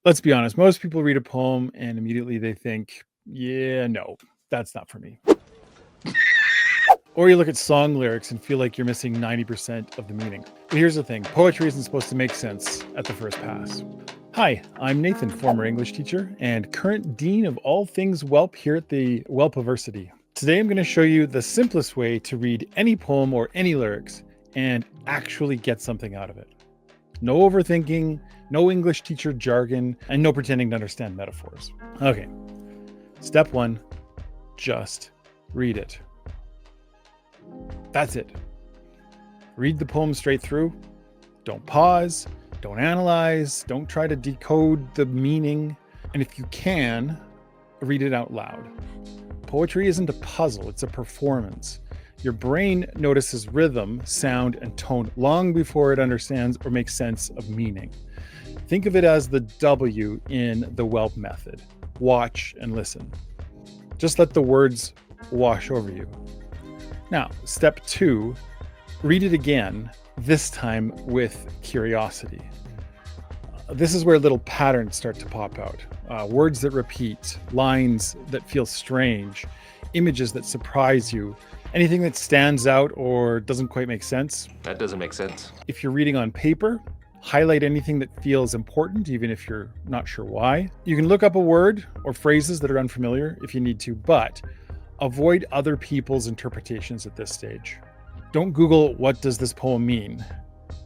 Let's be honest, most people read a poem and immediately they think, yeah, no, that's not for me. Or you look at song lyrics and feel like you're missing 90% of the meaning. But here's the thing, poetry isn't supposed to make sense at the first pass. Hi, I'm Nathan, former English teacher and current Dean of all things WELP here at the Welpiversity. Today I'm going to show you the simplest way to read any poem or any lyrics and actually get something out of it. No overthinking, no English teacher jargon, and no pretending to understand metaphors. Okay, step one, just read it. That's it. Read the poem straight through. Don't pause, don't analyze, don't try to decode the meaning. And if you can, read it out loud. Poetry isn't a puzzle, it's a performance. Your brain notices rhythm, sound, and tone long before it understands or makes sense of meaning. Think of it as the W in the WELP method. Watch and listen. Just let the words wash over you. Now, step two, read it again, this time with curiosity. This is where little patterns start to pop out. Words that repeat, lines that feel strange, images that surprise you, anything that stands out or doesn't quite make sense. That doesn't make sense. If you're reading on paper, highlight anything that feels important, even if you're not sure why. You can look up a word or phrases that are unfamiliar if you need to, but avoid other people's interpretations at this stage. Don't Google, what does this poem mean?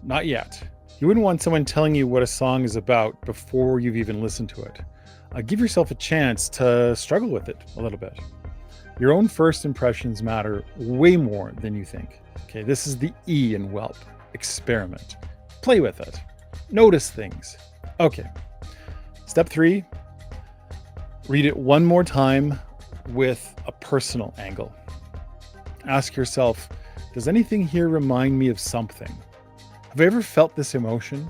Not yet. You wouldn't want someone telling you what a song is about before you've even listened to it. Give yourself a chance to struggle with it a little bit. Your own first impressions matter way more than you think. Okay, this is the E in WELP. Experiment. Play with it. Notice things. Okay. Step three, read it one more time with a personal angle. Ask yourself, does anything here remind me of something? Have I ever felt this emotion?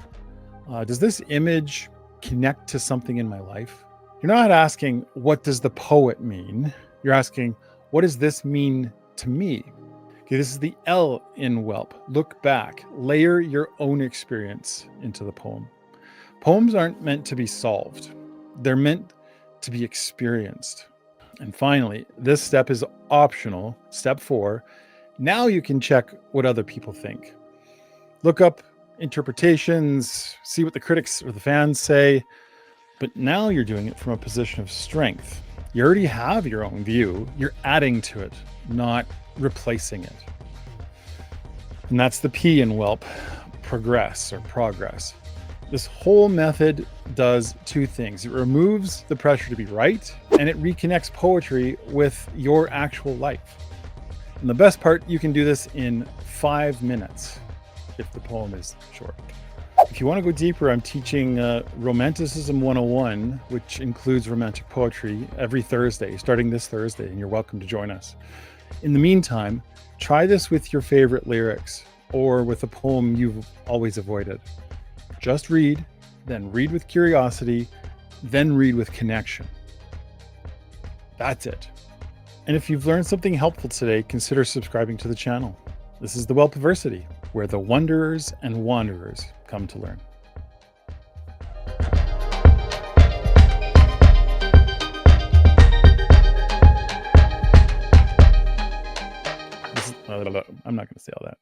Does this image connect to something in my life? You're not asking, what does the poet mean? You're asking, what does this mean to me? Okay, this is the L in WELP. Look back, layer your own experience into the poem. Poems aren't meant to be solved. They're meant to be experienced. And finally, this step is optional. Step four, now you can check what other people think. Look up interpretations, see what the critics or the fans say, but now you're doing it from a position of strength. You already have your own view. You're adding to it, not replacing it. And that's the P in WELP, progress or progress. This whole method does two things. It removes the pressure to be right, and it reconnects poetry with your actual life. And the best part, you can do this in 5 minutes if the poem is short. If you want to go deeper, I'm teaching Romanticism 101, which includes romantic poetry, every Thursday, starting this Thursday, and you're welcome to join us. In the meantime, try this with your favorite lyrics or with a poem you've always avoided. Just read, then read with curiosity, then read with connection. That's it. And if you've learned something helpful today, consider subscribing to the channel. This is the Welpiversity, where the wanderers and wanderers come to learn. I'm not going to say all that.